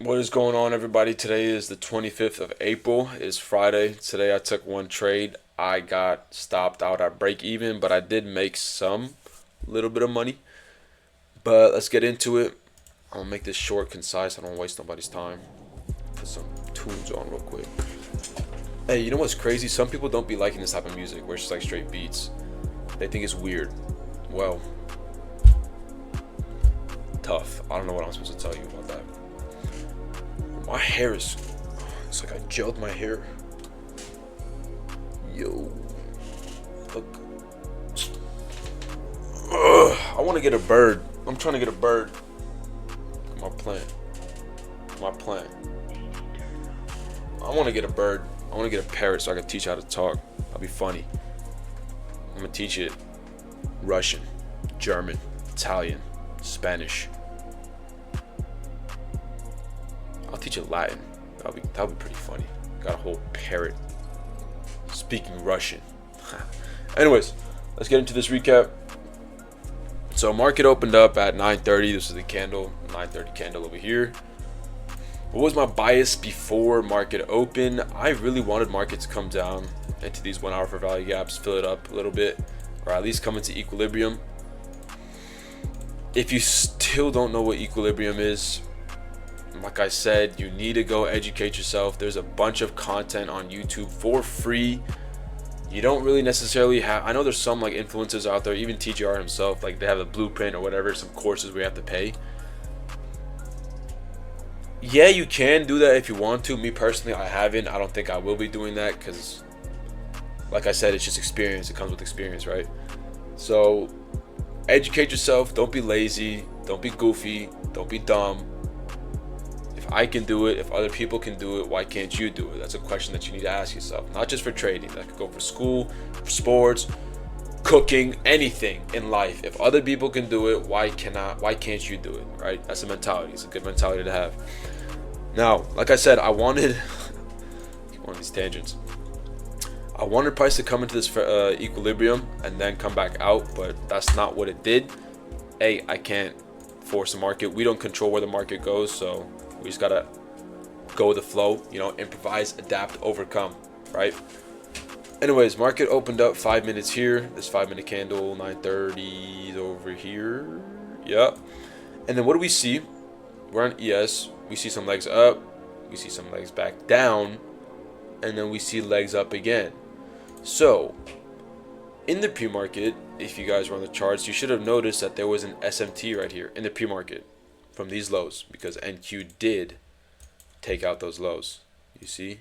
What is going on, everybody? Today is the 25th of April. It is Friday. Today I took one trade. I got stopped out at break even, but I did make some little bit of money. But let's get into it. I'm gonna make this short, concise. I don't waste nobody's time. Put some tunes on real quick. Hey, you know what's crazy? Some people don't be liking this type of music where it's just like straight beats. They think it's weird. Well, tough. I don't know what I'm supposed to tell you about that. My hair is... It's like I gelled my hair. Yo. Look. I want to get a bird. I'm trying to get a bird. My plan. My plan. I want to get a bird. I want to get a parrot so I can teach how to talk. That'll be funny. I'm going to teach it Russian, German, Italian, Spanish. I'll teach it Latin. That'll be pretty funny. Got a whole parrot speaking Russian. Anyways, let's get into this recap. So market opened up at 9:30. This is the candle, 9:30 candle over here. What was my bias before market open? I really wanted market to come down into these 1 hour for value gaps, fill it up a little bit, or at least come into equilibrium. If you still don't know what equilibrium is, like I said, you need to go educate yourself. There's a bunch of content on YouTube for free. You don't really necessarily have... I know there's some like influencers out there, even TGR himself, like they have a blueprint or whatever, some courses where you have to pay. Yeah, you can do that if you want to. Me personally, I haven't. I don't think I will be doing that because, like I said, it's just experience. It comes with experience, right? So educate yourself. Don't be lazy. Don't be goofy. Don't be dumb. If I can do it, if other people can do it, why can't you do it? That's a question that you need to ask yourself. Not just for trading. That could go for school, for sports, cooking, anything in life. If other people can do it, why can't you do it? Right? That's a mentality. It's a good mentality to have. Now, like I said, I wanted one of these tangents. I wanted price to come into this equilibrium and then come back out, but that's not what it did. I can't force the market. We don't control where the market goes, so we just gotta go with the flow, improvise, adapt, overcome, right? Anyways, market opened up 5 minutes here. This 5-minute candle, 9:30 is over here. Yep. And then what do we see? We're on ES. We see some legs up. We see some legs back down. And then we see legs up again. So, in the pre-market, if you guys were on the charts, you should have noticed that there was an SMT right here in the pre-market from these lows because NQ did take out those lows. You see?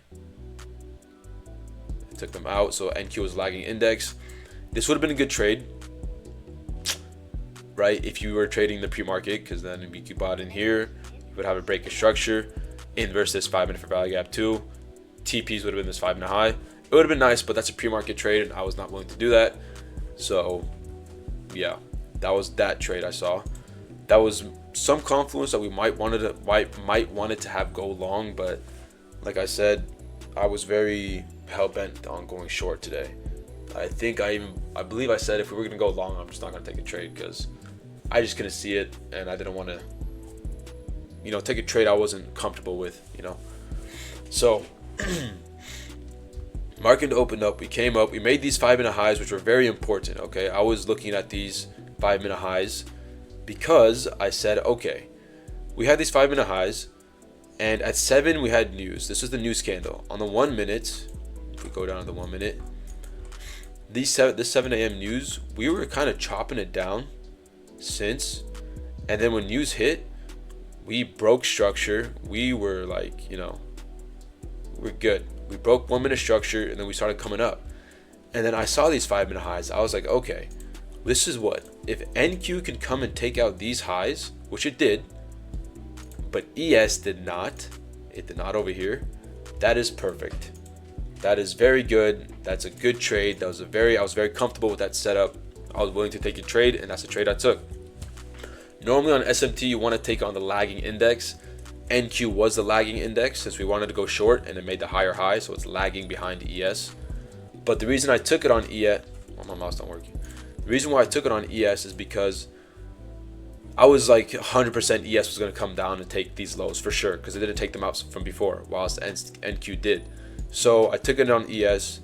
It took them out, so NQ was lagging index. This would have been a good trade, right? If you were trading the pre-market, because then if you bought in here, you would have a break of structure, inverse this 5 minute for value gap too. TPs would have been this 5 minute high. It would have been nice, but that's a pre-market trade, and I was not willing to do that. So, yeah, that was that trade I saw. That was some confluence that we might want it to have go long, but like I said, I was very hell-bent on going short today. I believe I said if we were gonna go long, I'm just not gonna take a trade because I just couldn't see it, and I didn't want to take a trade I wasn't comfortable with. So market opened up, we came up, we made these 5 minute highs, which were very important. Okay, I was looking at these 5 minute highs because I said, okay, we had these 5 minute highs, and at 7 we had news. This was the news candle. On the 1 minute, if we go down to the 1 minute, this 7 a.m. news, we were kind of chopping it down since, and then when news hit, we broke structure. We were like, we're good. We broke 1 minute structure, and then we started coming up. And then I saw these 5 minute highs. I was like, okay, this is what, if NQ can come and take out these highs, which it did, but ES did not. It did not over here. That is perfect. That is very good. That's a good trade. I was very comfortable with that setup. I was willing to take a trade, and that's the trade I took. Normally on SMT, you want to take on the lagging index. NQ was the lagging index since we wanted to go short, and it made the higher high, so it's lagging behind ES. But the reason I took it on ES, well, my mouse not working. The reason why I took it on ES is because I was like 100% ES was going to come down and take these lows for sure because it didn't take them out from before, whilst NQ did. So I took it on ES.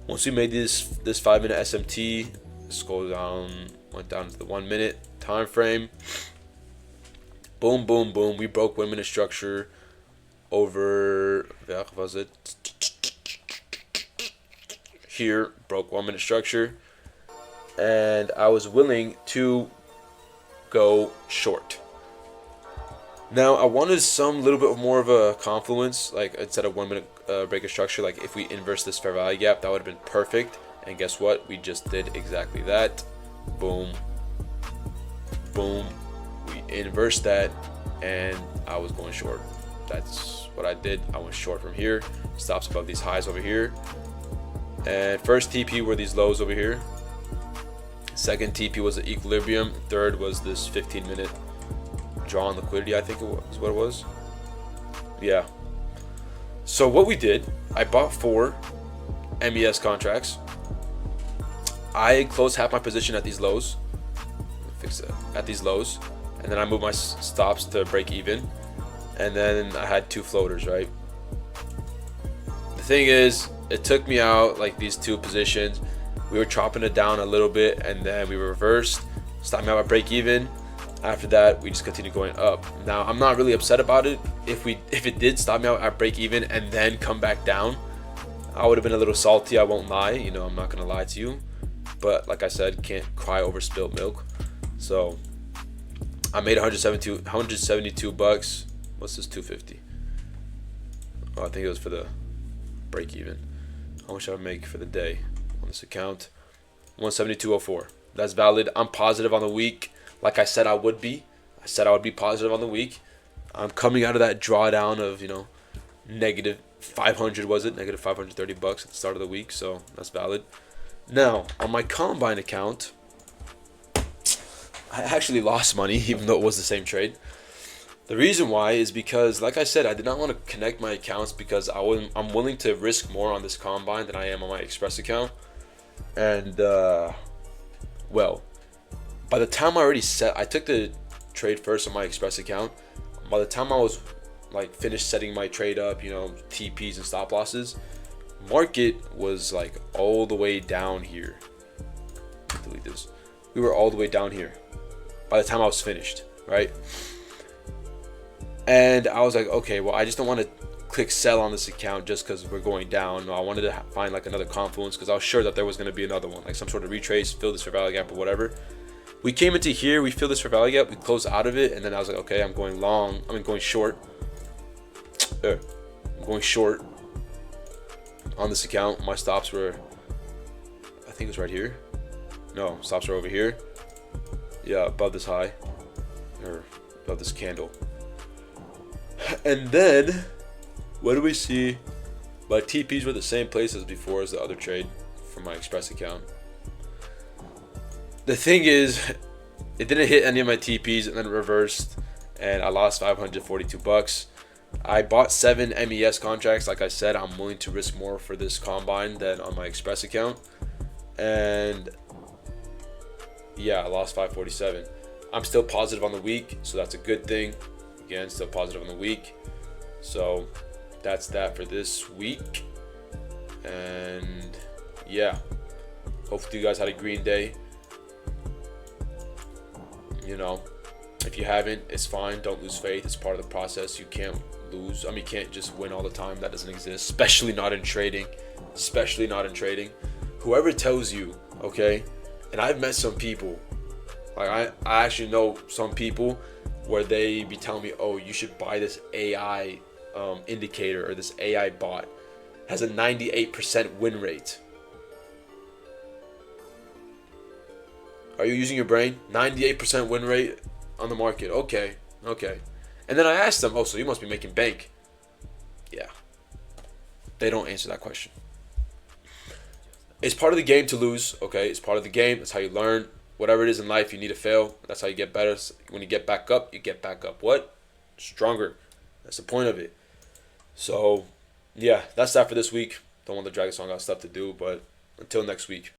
Once we made this 5-minute SMT, let's go down, went down to the 1 minute time frame. Boom, boom, boom. We broke 1 minute structure over, where was it? Here, broke 1 minute structure. And I was willing to go short. Now I wanted some little bit more of a confluence, like instead of 1 minute break of structure, like if we inverse this fair value gap, that would have been perfect. And guess what? We just did exactly that. Boom, boom. We inversed that, and I was going short. That's what I did. I went short from here. Stops above these highs over here. And first TP were these lows over here. Second TP was the equilibrium. Third was this 15-minute draw on liquidity, I think it was what it was. Yeah. So what we did, I bought 4 MES contracts. I closed half my position at these lows. Fix that. At these lows. And then I moved my stops to break even. And then I had 2 floaters, right? The thing is, it took me out like these 2 positions. We were chopping it down a little bit, and then we reversed, stopped me out at break even. After that, we just continued going up. Now, I'm not really upset about it. If it did stop me out at break even and then come back down, I would have been a little salty. I won't lie. You know, I'm not gonna lie to you. But like I said, can't cry over spilled milk. So I made 172 bucks. What's this 250? Oh, I think it was for the break even. How much did I make for the day on this account? 172.04. That's valid. I'm positive on the week. Like I said I would be. I said I would be positive on the week. I'm coming out of that drawdown of, you know, negative 500, was it? Negative 530 bucks at the start of the week. So that's valid. Now, on my Combine account, I actually lost money, even though it was the same trade. The reason why is because, like I said, I did not want to connect my accounts because I'm willing to risk more on this Combine than I am on my Express account. And, well, by the time I took the trade first on my Express account. By the time I was like finished setting my trade up, you know, TPs and stop losses, market was like all the way down here. Delete this. We were all the way down here by the time I was finished, right? And I was like, okay, well, I just don't want to click sell on this account just because we're going down. No, I wanted to find like another confluence because I was sure that there was going to be another one, like some sort of retrace, fill this fair value gap or whatever. We came into here, we filled this fair value gap, we closed out of it, and then I was like, okay, I'm going long. I mean, going short. I'm going short on this account. My stops were, I think it was right here. No, stops are over here. Yeah, above this high, or above this candle. And then, what do we see? My TPs were the same place as before as the other trade from my Express account. The thing is, it didn't hit any of my TPs and then reversed, and I lost 542 bucks. I bought 7 MES contracts. Like I said, I'm willing to risk more for this Combine than on my Express account. And yeah, I lost 547. I'm still positive on the week, so that's a good thing. Again, still positive on the week. So that's that for this week. And yeah, hopefully you guys had a green day. You know, if you haven't, it's fine. Don't lose faith. It's part of the process. You can't lose. I mean, you can't just win all the time. That doesn't exist, especially not in trading. Especially not in trading. Whoever tells you, okay, and I've met some people, like I actually know some people where they be telling me, oh, you should buy this AI indicator or this AI bot. It has a 98% win rate. Are you using your brain? 98% win rate on the market. Okay. And then I asked them, oh, so you must be making bank. Yeah. They don't answer that question. It's part of the game to lose, okay? It's part of the game. That's how you learn. Whatever it is in life, you need to fail. That's how you get better. When you get back up, you get back up what? Stronger. That's the point of it. So, yeah, that's that for this week. Don't want to drag this on. I got stuff to do, but until next week.